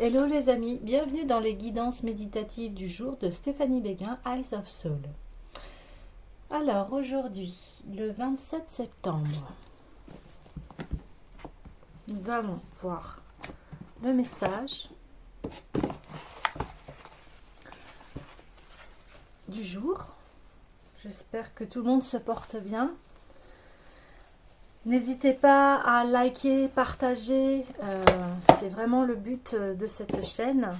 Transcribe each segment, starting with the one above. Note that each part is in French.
Hello les amis, bienvenue dans les guidances méditatives du jour de Stéphanie Béguin, Eyes of Soul. Alors aujourd'hui, le 27 septembre, nous allons voir le message du jour. J'espère que tout le monde se porte bien. N'hésitez pas à liker, partager, c'est vraiment le but de cette chaîne,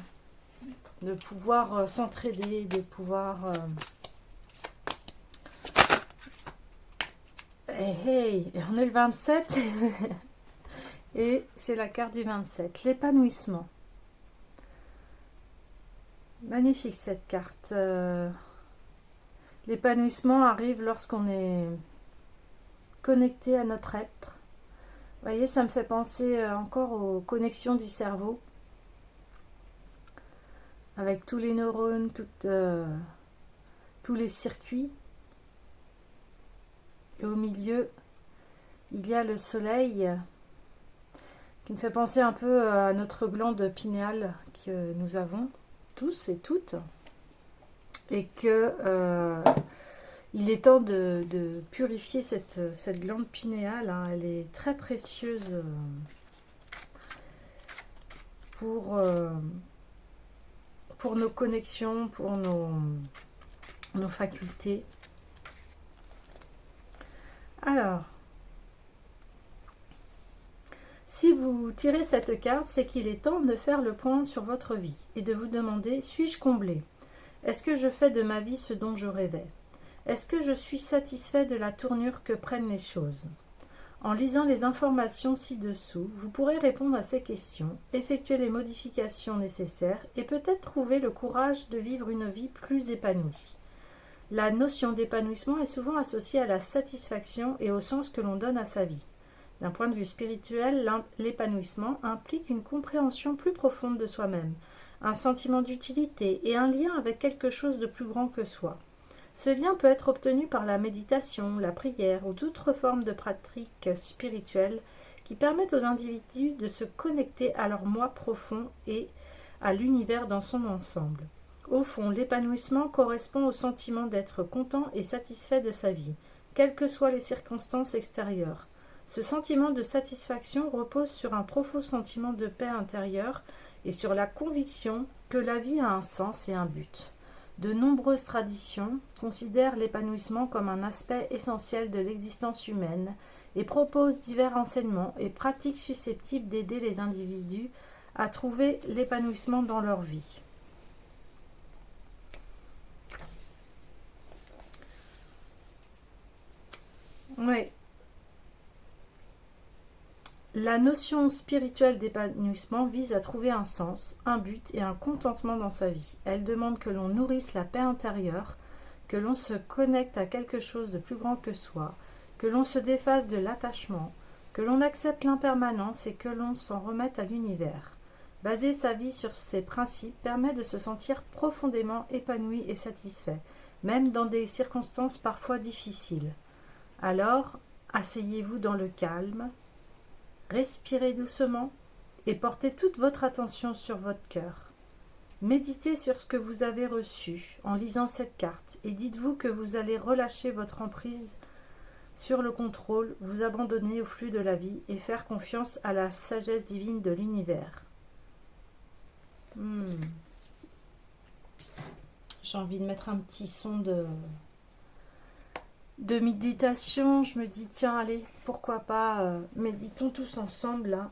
de pouvoir s'entraider, de pouvoir... Hey, on est le 27 et c'est la carte du 27, l'épanouissement. Magnifique cette carte. L'épanouissement arrive lorsqu'on est connecté à notre être. Vous voyez, ça me fait penser encore aux connexions du cerveau, avec tous les neurones, tous les circuits. Et au milieu, il y a le soleil qui me fait penser un peu à notre glande pinéale que nous avons tous et toutes. Et que il est temps de purifier cette glande pinéale. Hein. Elle est très précieuse pour nos connexions, pour nos facultés. Alors, si vous tirez cette carte, c'est qu'il est temps de faire le point sur votre vie et de vous demander, suis-je comblé? Est-ce que je fais de ma vie ce dont je rêvais? Est-ce que je suis satisfait de la tournure que prennent les choses? En lisant les informations ci-dessous, vous pourrez répondre à ces questions, effectuer les modifications nécessaires et peut-être trouver le courage de vivre une vie plus épanouie. La notion d'épanouissement est souvent associée à la satisfaction et au sens que l'on donne à sa vie. D'un point de vue spirituel, l'épanouissement implique une compréhension plus profonde de soi-même, un sentiment d'utilité et un lien avec quelque chose de plus grand que soi. Ce lien peut être obtenu par la méditation, la prière ou d'autres formes de pratiques spirituelles qui permettent aux individus de se connecter à leur moi profond et à l'univers dans son ensemble. Au fond, l'épanouissement correspond au sentiment d'être content et satisfait de sa vie, quelles que soient les circonstances extérieures. Ce sentiment de satisfaction repose sur un profond sentiment de paix intérieure et sur la conviction que la vie a un sens et un but. De nombreuses traditions considèrent l'épanouissement comme un aspect essentiel de l'existence humaine et proposent divers enseignements et pratiques susceptibles d'aider les individus à trouver l'épanouissement dans leur vie. Oui. La notion spirituelle d'épanouissement vise à trouver un sens, un but et un contentement dans sa vie. Elle demande que l'on nourrisse la paix intérieure, que l'on se connecte à quelque chose de plus grand que soi, que l'on se défasse de l'attachement, que l'on accepte l'impermanence et que l'on s'en remette à l'univers. Baser sa vie sur ces principes permet de se sentir profondément épanoui et satisfait, même dans des circonstances parfois difficiles. Alors, asseyez-vous dans le calme, respirez doucement et portez toute votre attention sur votre cœur. Méditez sur ce que vous avez reçu en lisant cette carte et dites-vous que vous allez relâcher votre emprise sur le contrôle, vous abandonner au flux de la vie et faire confiance à la sagesse divine de l'univers. J'ai envie de mettre un petit son de méditation. Je me dis, tiens, allez, pourquoi pas, méditons tous ensemble, là.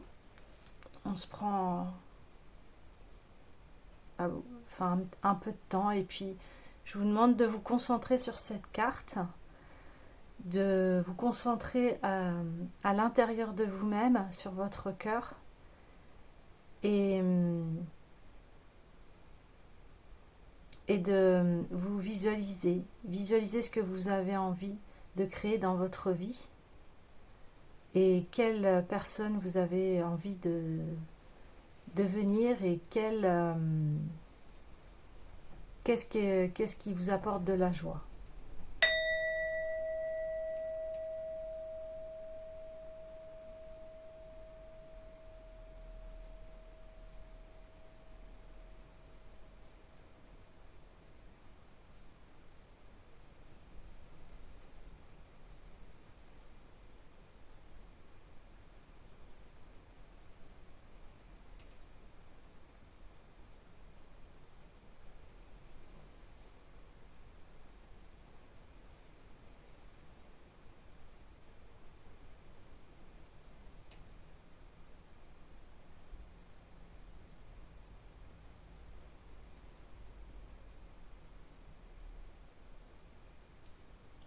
On se prend un peu de temps et puis je vous demande de vous concentrer sur cette carte, de vous concentrer à l'intérieur de vous-même, sur votre cœur et de vous visualiser ce que vous avez envie de créer dans votre vie et quelle personne vous avez envie de devenir et qu'est-ce qui vous apporte de la joie.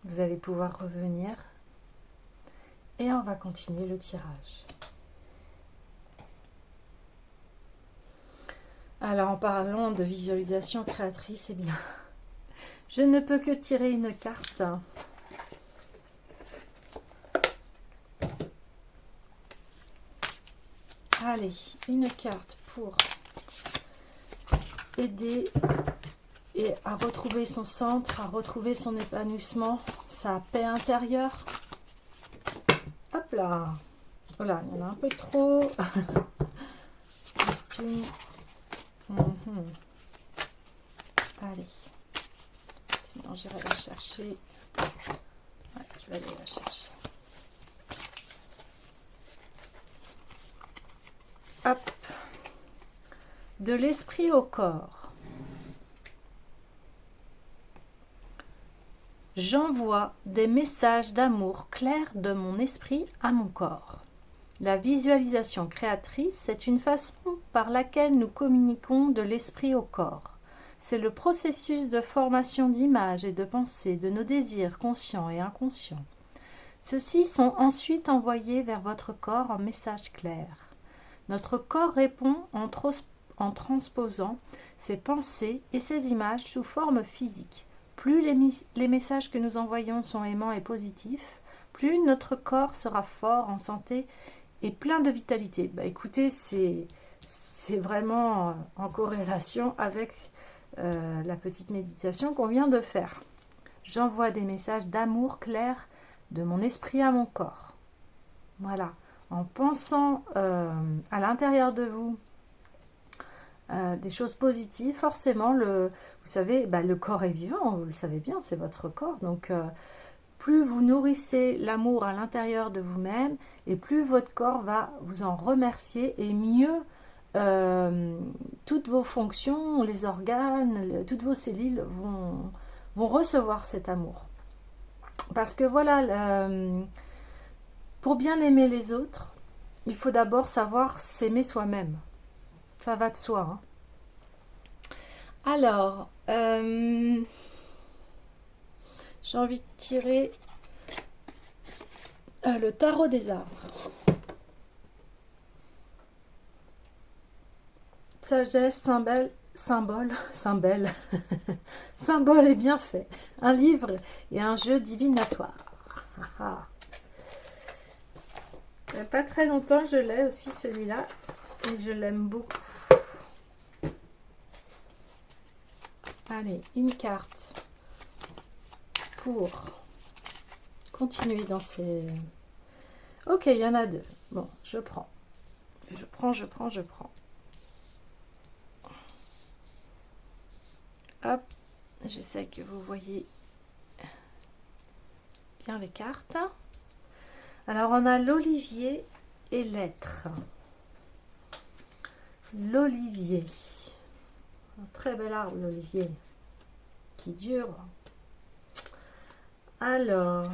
Vous allez pouvoir revenir et on va continuer le tirage. Alors, en parlant de visualisation créatrice, eh bien, je ne peux que tirer une carte. Allez, une carte pour aider et à retrouver son centre, à retrouver son épanouissement, sa paix intérieure. Hop là. Voilà, il y en a un peu trop. Costume. Allez. Sinon, j'irai la chercher. Ouais, je vais aller la chercher. Hop. De l'esprit au corps. J'envoie des messages d'amour clair de mon esprit à mon corps. La visualisation créatrice, c'est une façon par laquelle nous communiquons de l'esprit au corps. C'est le processus de formation d'images et de pensées de nos désirs conscients et inconscients. Ceux-ci sont ensuite envoyés vers votre corps en messages clairs. Notre corps répond en transposant ses pensées et ses images sous forme physique. Plus les messages que nous envoyons sont aimants et positifs, plus notre corps sera fort, en santé et plein de vitalité. Bah, écoutez, c'est vraiment en corrélation avec la petite méditation qu'on vient de faire. J'envoie des messages d'amour clair de mon esprit à mon corps. Voilà. En pensant à l'intérieur de vous des choses positives, forcément, vous savez, le corps est vivant, vous le savez bien, c'est votre corps. Donc, plus vous nourrissez l'amour à l'intérieur de vous-même, et plus votre corps va vous en remercier, et mieux toutes vos fonctions, les organes, toutes vos cellules vont recevoir cet amour. Parce que voilà, pour bien aimer les autres, il faut d'abord savoir s'aimer soi-même. Ça va de soi. Hein. Alors, j'ai envie de tirer le tarot des arbres. Sagesse, symbole et bienfait. Un livre et un jeu divinatoire. Il n'y a pas très longtemps, je l'ai aussi celui-là. Et je l'aime beaucoup. Allez, une carte pour continuer dans ces... Ok, il y en a deux. Bon, je prends. Je prends. Hop, j'essaie que vous voyez bien les cartes. Alors, on a l'olivier et l'être. L'olivier. Un très bel arbre, l'olivier, qui dure. Alors,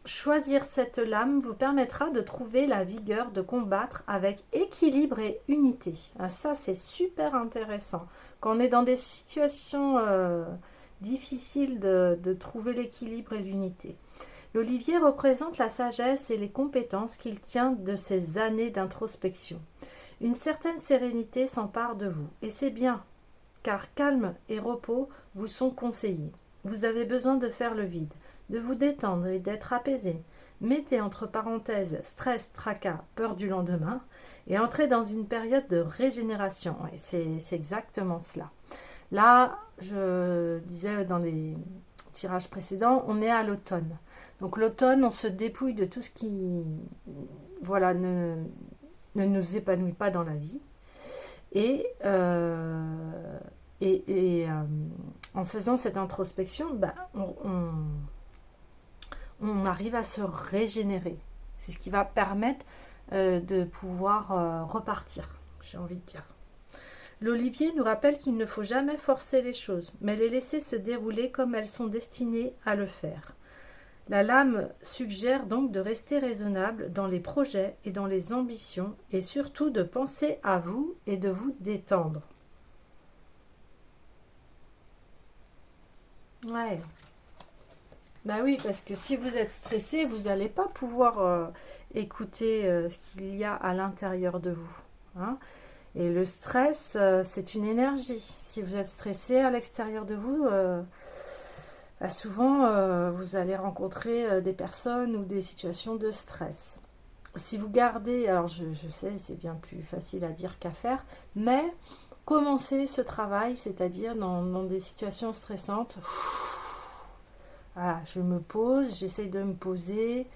choisir cette lame vous permettra de trouver la vigueur de combattre avec équilibre et unité. Ah, ça, c'est super intéressant. Quand on est dans des situations difficiles de trouver l'équilibre et l'unité. L'olivier représente la sagesse et les compétences qu'il tient de ses années d'introspection. Une certaine sérénité s'empare de vous, et c'est bien, car calme et repos vous sont conseillés. Vous avez besoin de faire le vide, de vous détendre et d'être apaisé. Mettez entre parenthèses stress, tracas, peur du lendemain, et entrez dans une période de régénération. Et c'est exactement cela. Là, je disais dans les tirages précédents, on est à l'automne. Donc l'automne, on se dépouille de tout ce qui voilà, ne nous épanouit pas dans la vie. Et en faisant cette introspection, on arrive à se régénérer. C'est ce qui va permettre de pouvoir repartir, j'ai envie de dire. L'olivier nous rappelle qu'il ne faut jamais forcer les choses, mais les laisser se dérouler comme elles sont destinées à le faire. La lame suggère donc de rester raisonnable dans les projets et dans les ambitions, et surtout de penser à vous et de vous détendre. Ouais. Bah oui, parce que si vous êtes stressé, vous n'allez pas pouvoir écouter ce qu'il y a à l'intérieur de vous. Hein. Et le stress, c'est une énergie. Si vous êtes stressé à l'extérieur de vous, souvent vous allez rencontrer des personnes ou des situations de stress. Si vous gardez, alors je sais, c'est bien plus facile à dire qu'à faire, mais commencez ce travail, c'est-à-dire dans des situations stressantes. Voilà, je me pose, j'essaye de me poser,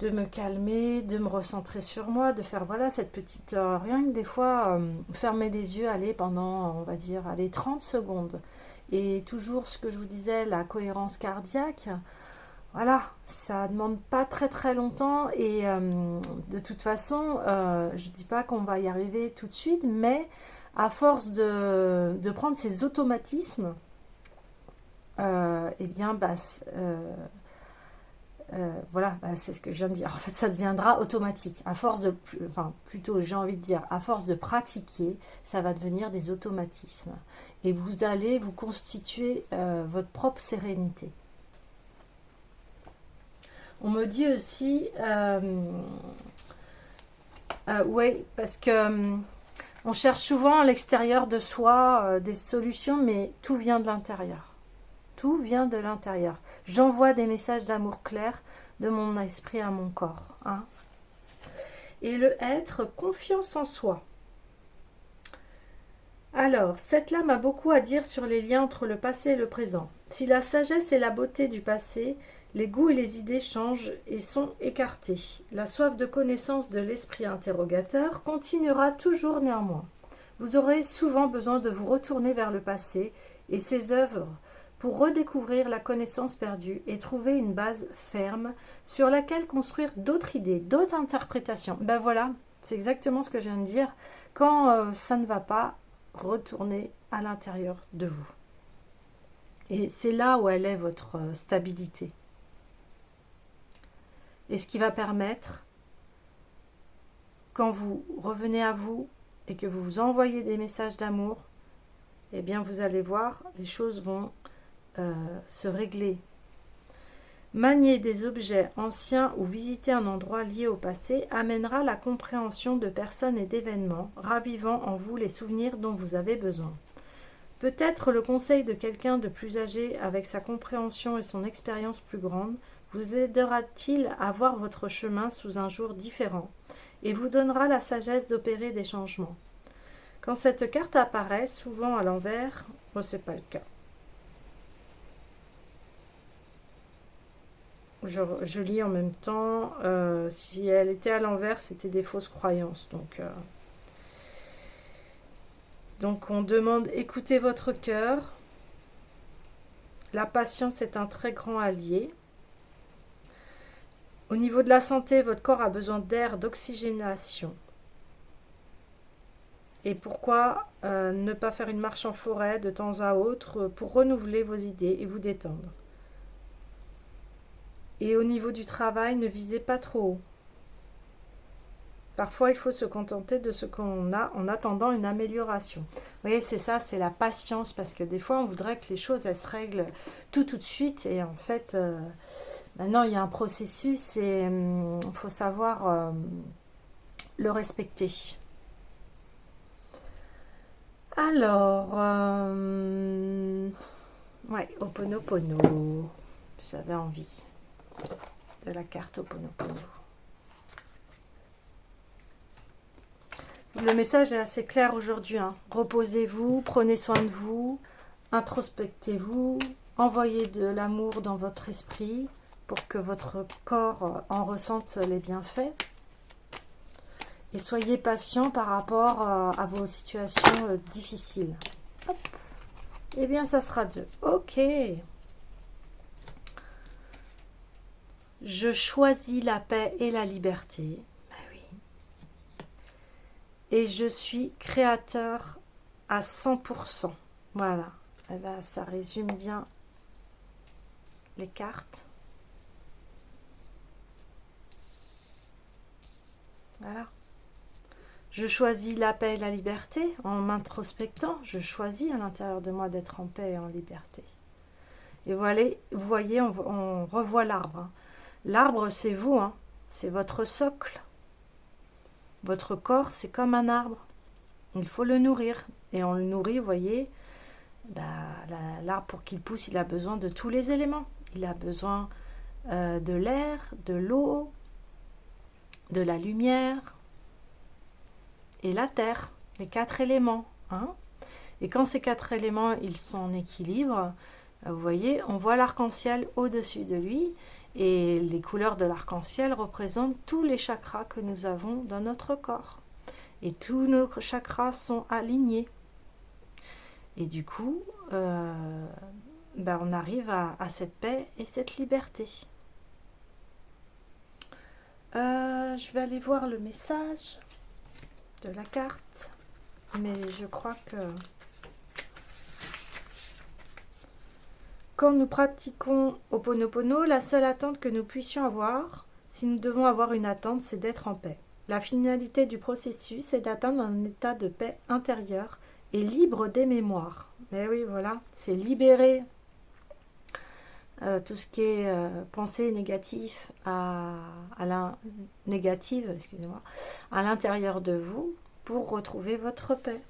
de me calmer, de me recentrer sur moi, de faire voilà cette petite... rien que des fois, fermer les yeux, aller pendant, on va dire, aller 30 secondes. Et toujours ce que je vous disais, la cohérence cardiaque, voilà, ça demande pas très très longtemps et de toute façon, je dis pas qu'on va y arriver tout de suite, mais à force de prendre ces automatismes, eh bien, voilà, c'est ce que je viens de dire. En fait, ça deviendra automatique. À force de, enfin, plutôt, j'ai envie de dire, à force de pratiquer, ça va devenir des automatismes. Et vous allez vous constituer votre propre sérénité. On me dit aussi, ouais, parce que on cherche souvent à l'extérieur de soi des solutions, mais tout vient de l'intérieur. Tout vient de l'intérieur. J'envoie des messages d'amour clair de mon esprit à mon corps. Hein. Et le être, confiance en soi. Alors, cette lame a beaucoup à dire sur les liens entre le passé et le présent. Si la sagesse et la beauté du passé, les goûts et les idées changent et sont écartés. La soif de connaissance de l'esprit interrogateur continuera toujours néanmoins. Vous aurez souvent besoin de vous retourner vers le passé et ses œuvres pour redécouvrir la connaissance perdue et trouver une base ferme sur laquelle construire d'autres idées, d'autres interprétations. Ben voilà, c'est exactement ce que je viens de dire. Quand ça ne va pas, retournez à l'intérieur de vous. Et c'est là où elle est votre stabilité. Et ce qui va permettre, quand vous revenez à vous et que vous vous envoyez des messages d'amour, eh bien vous allez voir, les choses vont se régler. Manier des objets anciens ou visiter un endroit lié au passé amènera la compréhension de personnes et d'événements, ravivant en vous les souvenirs dont vous avez besoin. Peut-être le conseil de quelqu'un de plus âgé avec sa compréhension et son expérience plus grande vous aidera-t-il à voir votre chemin sous un jour différent et vous donnera la sagesse d'opérer des changements. Quand cette carte apparaît, souvent à l'envers, ce n'est pas le cas. Je lis en même temps. Si elle était à l'envers, c'était des fausses croyances. Donc on demande écoutez votre cœur. La patience est un très grand allié. Au niveau de la santé, votre corps a besoin d'air, d'oxygénation. Et pourquoi ne pas faire une marche en forêt de temps à autre pour renouveler vos idées et vous détendre. Et au niveau du travail, ne visez pas trop haut. Parfois, il faut se contenter de ce qu'on a en attendant une amélioration. Vous voyez, c'est ça, c'est la patience, parce que des fois, on voudrait que les choses, elles se règlent tout de suite. Et en fait, maintenant, il y a un processus et il faut savoir le respecter. Alors, ouais, Ho'oponopono. J'avais envie de la carte Ho'oponopono. Le message est assez clair aujourd'hui. Hein. Reposez-vous, prenez soin de vous, introspectez-vous, envoyez de l'amour dans votre esprit pour que votre corps en ressente les bienfaits. Et soyez patient par rapport à vos situations difficiles. Hop. Eh bien, ça sera 2. Ok. Je choisis la paix et la liberté. Ben oui. Et je suis créateur à 100%. Voilà. Eh ben, ça résume bien les cartes. Voilà. Je choisis la paix et la liberté en m'introspectant. Je choisis à l'intérieur de moi d'être en paix et en liberté. Et voilà, vous voyez, on revoit l'arbre. Hein. L'arbre, c'est vous, hein. C'est votre socle. Votre corps, c'est comme un arbre. Il faut le nourrir. Et on le nourrit, vous voyez, bah, l'arbre, pour qu'il pousse, il a besoin de tous les éléments. Il a besoin de l'air, de l'eau, de la lumière et la terre, les 4 éléments. Hein. Et quand ces 4 éléments, ils sont en équilibre, vous voyez, on voit l'arc-en-ciel au-dessus de lui. Et les couleurs de l'arc-en-ciel représentent tous les chakras que nous avons dans notre corps. Et tous nos chakras sont alignés. Et du coup, on arrive à cette paix et cette liberté. Je vais aller voir le message de la carte. Mais je crois que quand nous pratiquons Ho'oponopono, la seule attente que nous puissions avoir, si nous devons avoir une attente, c'est d'être en paix. La finalité du processus est d'atteindre un état de paix intérieure et libre des mémoires. Mais oui, voilà, c'est libérer tout ce qui est pensée négative excusez-moi, à l'intérieur de vous pour retrouver votre paix.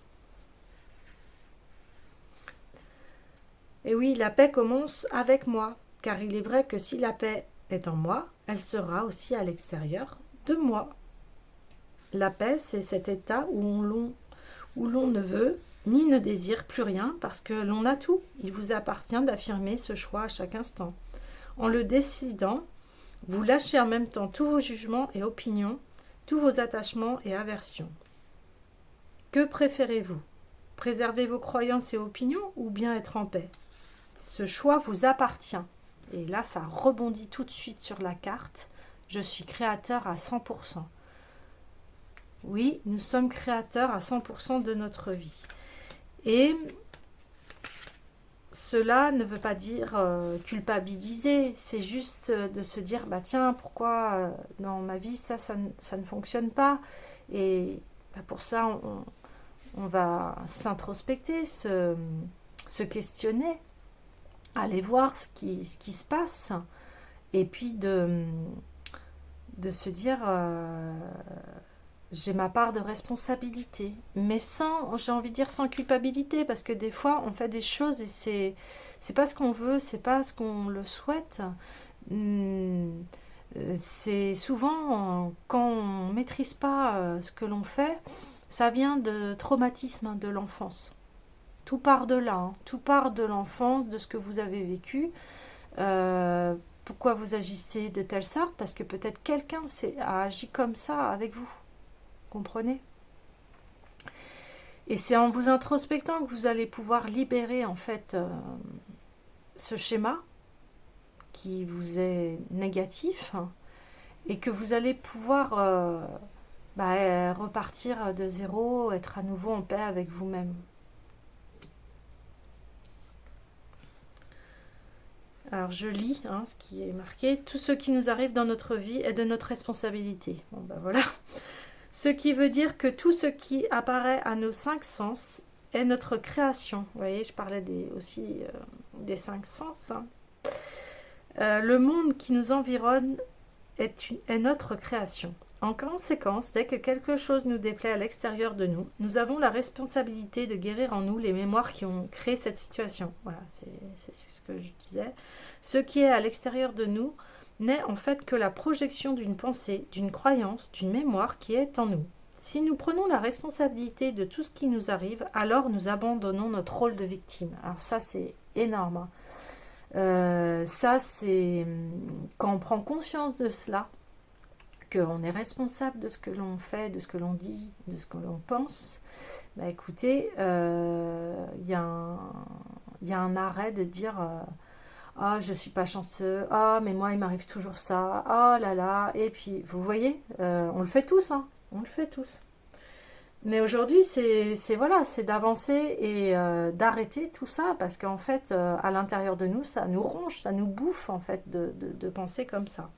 Et oui, la paix commence avec moi, car il est vrai que si la paix est en moi, elle sera aussi à l'extérieur de moi. La paix, c'est cet état où l'on ne veut ni ne désire plus rien parce que l'on a tout. Il vous appartient d'affirmer ce choix à chaque instant. En le décidant, vous lâchez en même temps tous vos jugements et opinions, tous vos attachements et aversions. Que préférez-vous? Préserver vos croyances et opinions ou bien être en paix? Ce choix vous appartient. Et là, ça rebondit tout de suite sur la carte. Je suis créateur à 100%. Oui, nous sommes créateurs à 100% de notre vie. Et cela ne veut pas dire culpabiliser, c'est juste de se dire, bah tiens, pourquoi dans ma vie ça ne fonctionne pas? Et pour ça, on va s'introspecter, se questionner, aller voir ce qui se passe, et puis de se dire... j'ai ma part de responsabilité, mais j'ai envie de dire sans culpabilité, parce que des fois on fait des choses et c'est pas ce qu'on veut, c'est pas ce qu'on le souhaite. C'est souvent quand on maîtrise pas ce que l'on fait, ça vient de traumatisme de l'enfance. Tout part de là, hein. Tout part de l'enfance, de ce que vous avez vécu. Pourquoi vous agissez de telle sorte? Parce que peut-être quelqu'un a agi comme ça avec vous. Comprenez? Et c'est en vous introspectant que vous allez pouvoir libérer en fait ce schéma qui vous est négatif et que vous allez pouvoir repartir de zéro, être à nouveau en paix avec vous-même. Alors je lis ce qui est marqué. Tout ce qui nous arrive dans notre vie est de notre responsabilité. Bon ben voilà. Ce qui veut dire que tout ce qui apparaît à nos 5 sens est notre création. Vous voyez, je parlais aussi des 5 sens. Hein. Le monde qui nous environne est notre création. En conséquence, dès que quelque chose nous déplaît à l'extérieur de nous, nous avons la responsabilité de guérir en nous les mémoires qui ont créé cette situation. Voilà, c'est ce que je disais. Ce qui est à l'extérieur de nous n'est en fait que la projection d'une pensée, d'une croyance, d'une mémoire qui est en nous. Si nous prenons la responsabilité de tout ce qui nous arrive, alors nous abandonnons notre rôle de victime. Alors ça, c'est énorme. Ça, c'est quand on prend conscience de cela, qu'on est responsable de ce que l'on fait, de ce que l'on dit, de ce que l'on pense, bah écoutez, y a un arrêt de dire... ah, je suis pas chanceux. Ah, mais moi, il m'arrive toujours ça. Ah là là. Et puis, vous voyez, on le fait tous, hein. On le fait tous. Mais aujourd'hui, c'est d'avancer et d'arrêter tout ça, parce qu'en fait, à l'intérieur de nous, ça nous ronge, ça nous bouffe, en fait, de penser comme ça.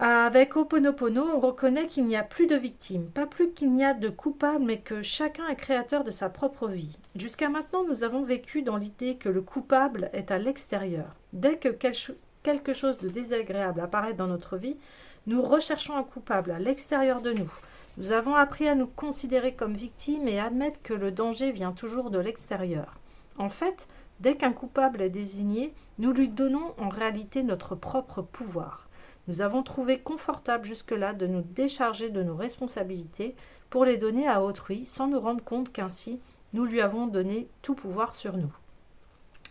Avec Ho'oponopono, on reconnaît qu'il n'y a plus de victimes, pas plus qu'il n'y a de coupables, mais que chacun est créateur de sa propre vie. Jusqu'à maintenant, nous avons vécu dans l'idée que le coupable est à l'extérieur. Dès que quelque chose de désagréable apparaît dans notre vie, nous recherchons un coupable à l'extérieur de nous. Nous avons appris à nous considérer comme victimes et à admettre que le danger vient toujours de l'extérieur. En fait, dès qu'un coupable est désigné, nous lui donnons en réalité notre propre pouvoir. Nous avons trouvé confortable jusque-là de nous décharger de nos responsabilités pour les donner à autrui sans nous rendre compte qu'ainsi nous lui avons donné tout pouvoir sur nous.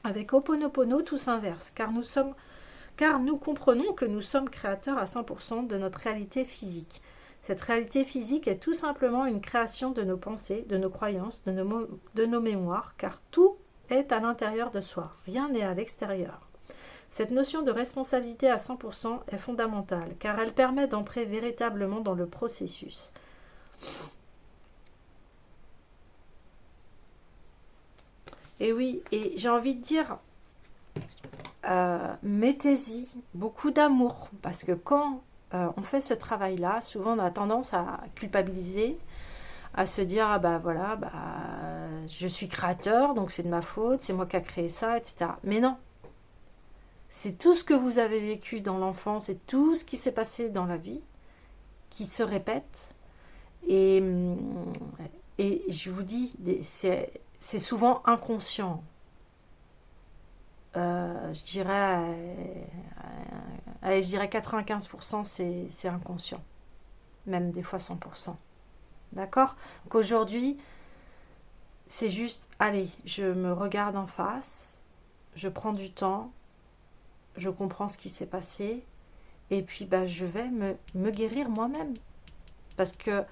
Avec Ho'oponopono, tout s'inverse, car nous comprenons que nous sommes créateurs à 100% de notre réalité physique. Cette réalité physique est tout simplement une création de nos pensées, de nos croyances, de nos mémoires, car tout est à l'intérieur de soi, rien n'est à l'extérieur. Cette notion de responsabilité à 100% est fondamentale, car elle permet d'entrer véritablement dans le processus. Et oui, et j'ai envie de dire, mettez-y beaucoup d'amour, parce que quand on fait ce travail-là, souvent on a tendance à culpabiliser, à se dire, ah bah voilà, bah, je suis créateur, donc c'est de ma faute, c'est moi qui a créé ça, etc. Mais non, c'est tout ce que vous avez vécu dans l'enfance et tout ce qui s'est passé dans la vie qui se répète. Et je vous dis, c'est souvent inconscient. Je dirais 95% c'est inconscient. Même des fois 100%. D'accord? Donc aujourd'hui, c'est juste, allez, je me regarde en face, je prends du temps, je comprends ce qui s'est passé, et puis bah, je vais me guérir moi-même. Parce que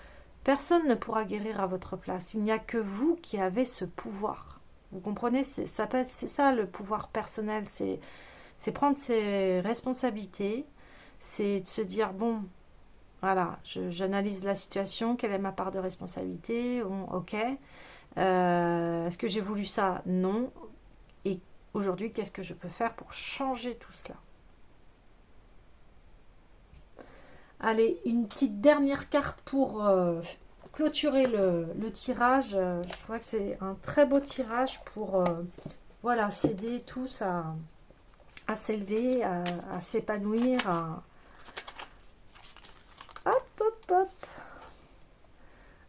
personne ne pourra guérir à votre place. Il n'y a que vous qui avez ce pouvoir. Vous comprenez? C'est ça le pouvoir personnel. C'est prendre ses responsabilités. C'est de se dire, bon, voilà, j'analyse la situation. Quelle est ma part de responsabilité? Bon, ok. Est-ce que j'ai voulu ça? Non. Et aujourd'hui, qu'est-ce que je peux faire pour changer tout cela? Allez, une petite dernière carte pour clôturer le tirage. Je crois que c'est un très beau tirage pour voilà, s'aider tous à s'élever, à s'épanouir. Hop, hop, hop.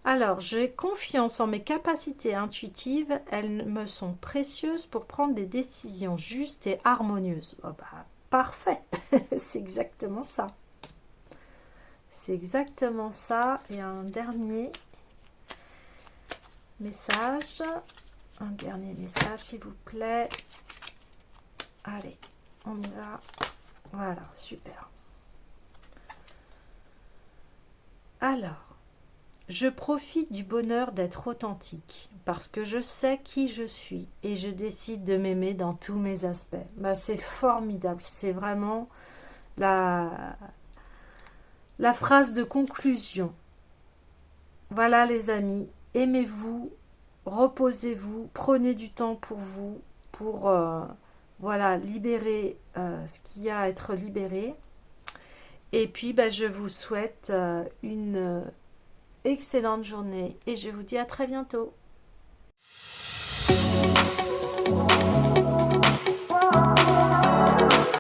Alors, j'ai confiance en mes capacités intuitives. Elles me sont précieuses pour prendre des décisions justes et harmonieuses. Oh bah, parfait. C'est exactement ça. C'est exactement ça. Et un dernier message. Un dernier message, s'il vous plaît. Allez, on y va. Voilà, super. Alors, je profite du bonheur d'être authentique parce que je sais qui je suis et je décide de m'aimer dans tous mes aspects. Bah, c'est formidable. C'est vraiment la phrase de conclusion. Voilà les amis, aimez-vous, reposez-vous, prenez du temps pour vous, pour voilà, libérer ce qui a à être libéré. Et puis bah, je vous souhaite une excellente journée et je vous dis à très bientôt.